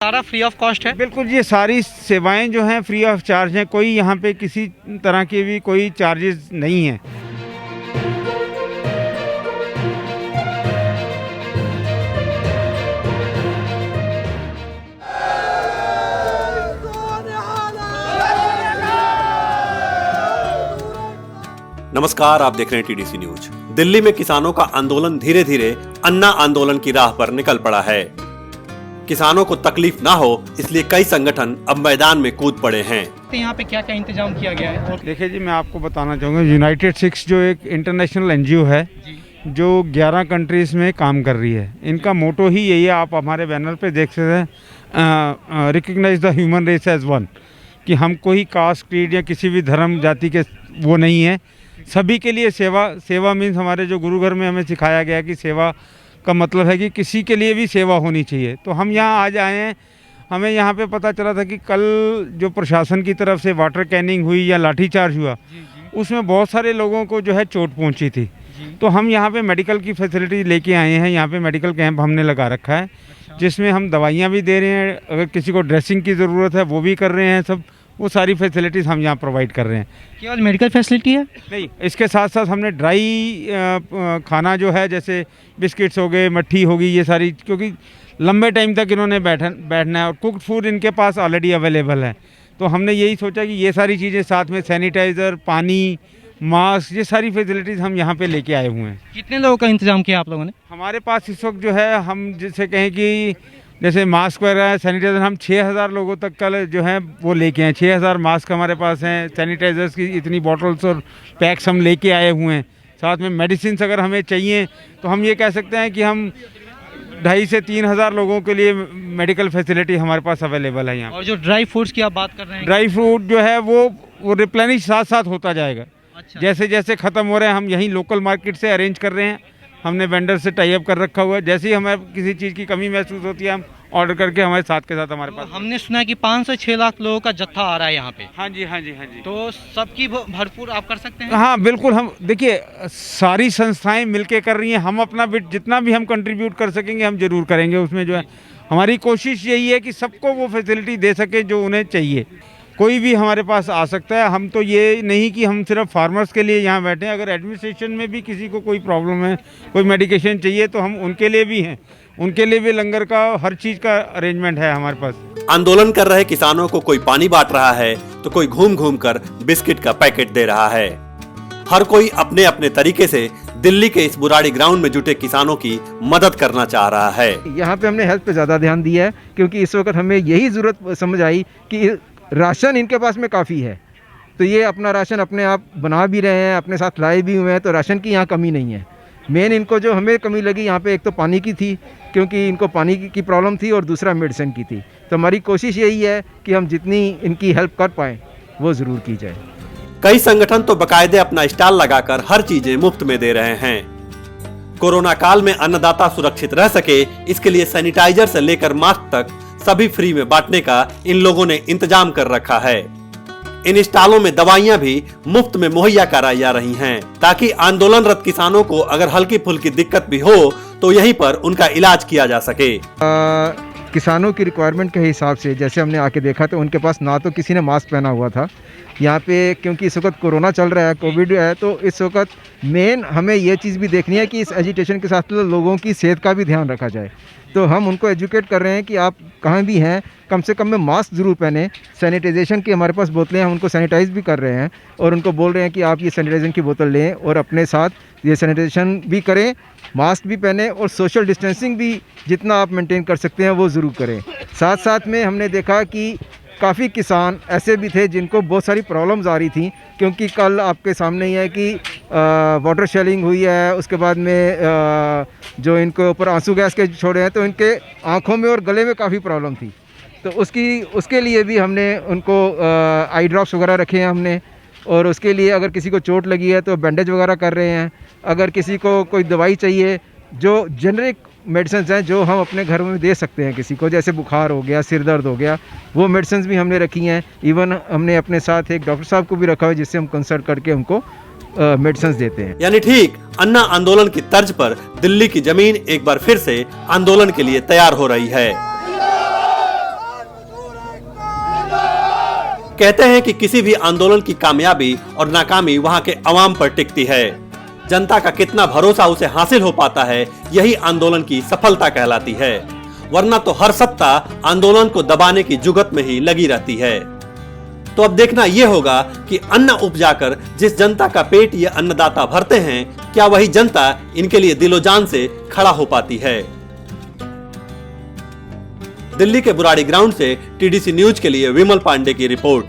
सारा free of cost है? बिल्कुल, ये सारी सेवाएं जो हैं फ्री ऑफ चार्ज हैं। कोई यहाँ पे किसी तरह के भी कोई चार्जेस नहीं है। नमस्कार, आप देख रहे हैं टीडीसी न्यूज। दिल्ली में किसानों का आंदोलन धीरे धीरे अन्ना आंदोलन की राह पर निकल पड़ा है। किसानों को तकलीफ ना हो इसलिए कई संगठन अब मैदान में कूद पड़े हैं। तो यहाँ पे क्या क्या इंतजाम किया गया है? देखिए जी, मैं आपको बताना चाहूँगा, यूनाइटेड सिक्स जो एक इंटरनेशनल एनजीओ है जो 11 कंट्रीज में काम कर रही है, इनका मोटो ही यही है, आप हमारे बैनर पे देख सकते हैं, recognise the human race as one, कि हम कोई कास्ट क्रीड या किसी भी धर्म जाति के वो नहीं है, सभी के लिए सेवा। सेवा मीन्स हमारे जो गुरु घर में हमें सिखाया गया कि सेवा का मतलब है कि किसी के लिए भी सेवा होनी चाहिए। तो हम यहाँ आज आए हैं, हमें यहाँ पे पता चला था कि कल जो प्रशासन की तरफ से वाटर कैनिंग हुई या लाठीचार्ज हुआ, उसमें बहुत सारे लोगों को जो है चोट पहुँची थी। तो हम यहाँ पे मेडिकल की फैसिलिटी लेके आए हैं। यहाँ पे मेडिकल कैंप हमने लगा रखा है, जिसमें हम दवाइयाँ भी दे रहे हैं, अगर किसी को ड्रेसिंग की ज़रूरत है वो भी कर रहे हैं। सब वो सारी फैसिलिटीज़ हम यहाँ प्रोवाइड कर रहे हैं। केवल मेडिकल फैसिलिटी है? नहीं, इसके साथ साथ हमने ड्राई खाना जो है, जैसे बिस्किट्स हो गए, मट्ठी होगी, ये सारी, क्योंकि लंबे टाइम तक इन्होंने बैठना है, और कुक्ड फूड इनके पास ऑलरेडी अवेलेबल है। तो हमने यही सोचा कि ये सारी चीज़ें साथ में सैनिटाइज़र, पानी, मास्क, ये सारी फैसिलिटीज़ हम यहाँ पे लेके आए हुए हैं। कितने लोगों का इंतजाम किया आप लोगों ने? हमारे पास इस वक्त जो है, हम जिसे कहें कि जैसे मास्क वगैरह, सैनिटाइज़र, हम 6000 लोगों तक का जो है वो लेके आए। 6000 मास्क हमारे पास हैं, सैनिटाइज़र्स की इतनी बॉटल्स और पैक्स हम लेके आए हुए हैं। साथ में मेडिसिन अगर हमें चाहिए तो हम ये कह सकते हैं कि हम 2,500 से 3,000 लोगों के लिए मेडिकल फैसिलिटी हमारे पास अवेलेबल है यहाँ। और जो ड्राई फ्रूट्स की आप बात कर रहे हैं, ड्राई फ्रूट जो है वो रिप्लेनिश साथ साथ होता जाएगा। अच्छा। जैसे जैसे ख़त्म हो रहे हैं, हम यहीं लोकल मार्केट से अरेंज कर रहे हैं। हमने वेंडर से टाई अप कर रखा हुआ है। जैसे ही हमें किसी चीज़ की कमी महसूस होती है, हम ऑर्डर करके हमारे साथ के साथ हमारे पास। हमने सुना है कि 5 से 6 लाख लोगों का जत्था आ रहा है यहाँ पे। हाँ जी, हाँ जी, हाँ जी। तो सबकी भरपूर आप कर सकते हैं? हाँ बिल्कुल, हम देखिए सारी संस्थाएं मिलके कर रही हैं। हम अपना बिट जितना भी हम कंट्रीब्यूट कर सकेंगे हम जरूर करेंगे। उसमें जो है हमारी कोशिश यही है कि सबको वो फैसिलिटी दे सके जो उन्हें चाहिए। कोई भी हमारे पास आ सकता है। हम तो ये नहीं कि हम सिर्फ फार्मर्स के लिए यहाँ बैठे हैं। अगर एडमिनिस्ट्रेशन में भी किसी को कोई प्रॉब्लम है, कोई मेडिकेशन चाहिए, तो हम उनके लिए भी हैं। उनके लिए भी लंगर का, हर चीज़ का अरेंजमेंट है हमारे पास। आंदोलन कर रहे किसानों को कोई पानी बांट रहा है तो कोई घूम घूम कर बिस्किट का पैकेट दे रहा है। हर कोई अपने अपने तरीके से दिल्ली के इस बुराड़ी ग्राउंड में जुटे किसानों की मदद करना चाह रहा है। यहाँ पे हमने हेल्थ पे ज़्यादा ध्यान दिया है, क्योंकि इस वक्त हमें यही ज़रूरत समझ आई कि राशन इनके पास में काफ़ी है, तो ये अपना राशन अपने आप बना भी रहे हैं, अपने साथ लाए भी हुए हैं, तो राशन की यहाँ कमी नहीं है। मेन इनको जो हमें कमी लगी यहाँ पे, एक तो पानी की थी, क्योंकि इनको पानी की प्रॉब्लम थी, और दूसरा मेडिसिन की थी। तो हमारी कोशिश यही है कि हम जितनी इनकी हेल्प कर पाएँ वो ज़रूर की जाए। कई संगठन तो बाकायदे अपना स्टॉल लगाकर हर चीजें मुफ्त में दे रहे हैं। कोरोना काल में अन्नदाता सुरक्षित रह सके, इसके लिए सैनिटाइजर से लेकर मास्क तक सभी फ्री में बांटने का इन लोगों ने इंतजाम कर रखा है। इन स्टॉलों में दवाइयां भी मुफ्त में मुहैया कराई जा रही हैं, ताकि आंदोलनरत किसानों को अगर हल्की फुल्की दिक्कत भी हो तो यहीं पर उनका इलाज किया जा सके। किसानों की रिक्वायरमेंट के हिसाब से जैसे हमने आके देखा, तो उनके पास ना तो किसी ने मास्क पहना हुआ था यहाँ पे, क्योंकि इस वक्त कोरोना चल रहा है, कोविड है, तो इस वक्त मेन हमें ये चीज़ भी देखनी है कि इस एजिटेशन के साथ लोगों की सेहत का भी ध्यान रखा जाए। तो हम उनको एजुकेट कर रहे हैं कि आप कहाँ भी हैं, कम से कम में मास्क ज़रूर पहने। सैनिटाइजेशन की हमारे पास बोतलें हैं, हम उनको सैनिटाइज़ भी कर रहे हैं, और उनको बोल रहे हैं कि आप ये सैनिटाइजेशन की बोतल लें और अपने साथ ये सैनिटाइजेशन भी करें, मास्क भी पहने, और सोशल डिस्टेंसिंग भी जितना आप मेंटेन कर सकते हैं वो ज़रूर करें। साथ साथ में हमने देखा कि काफ़ी किसान ऐसे भी थे जिनको बहुत सारी प्रॉब्लम्स आ रही थी, क्योंकि कल आपके सामने ही है कि वाटर शेलिंग हुई है, उसके बाद में जो इनको ऊपर आंसू गैस के छोड़े हैं, तो इनके आँखों में और गले में काफ़ी प्रॉब्लम थी। तो उसके लिए भी हमने उनको आई ड्रॉप्स वगैरह रखे हैं हमने, और उसके लिए अगर किसी को चोट लगी है तो बैंडेज वगैरह कर रहे हैं। अगर किसी को कोई दवाई चाहिए, जो जेनरिक मेडिसिन हैं जो हम अपने घर में दे सकते हैं किसी को, जैसे बुखार हो गया, सिर दर्द हो गया, वो मेडिसिन भी हमने रखी हैं। इवन हमने अपने साथ एक डॉक्टर साहब को भी रखा हुआ है, जिससे हम कंसल्ट करके उनको मेडिसिन देते हैं। यानी ठीक अन्ना आंदोलन की तर्ज पर दिल्ली की जमीन एक बार फिर से आंदोलन के लिए तैयार हो रही है। कहते हैं कि किसी भी आंदोलन की कामयाबी और नाकामी वहां के अवाम पर टिकती है। जनता का कितना भरोसा उसे हासिल हो पाता है, यही आंदोलन की सफलता कहलाती है। वरना तो हर सत्ता आंदोलन को दबाने की जुगत में ही लगी रहती है। तो अब देखना यह होगा कि अन्न उपजाकर जिस जनता का पेट ये अन्नदाता भरते हैं, क्या वही जनता इनके लिए दिलो जान से खड़ा हो पाती है। दिल्ली के बुराड़ी ग्राउंड से टीडीसी न्यूज के लिए विमल पांडे की रिपोर्ट।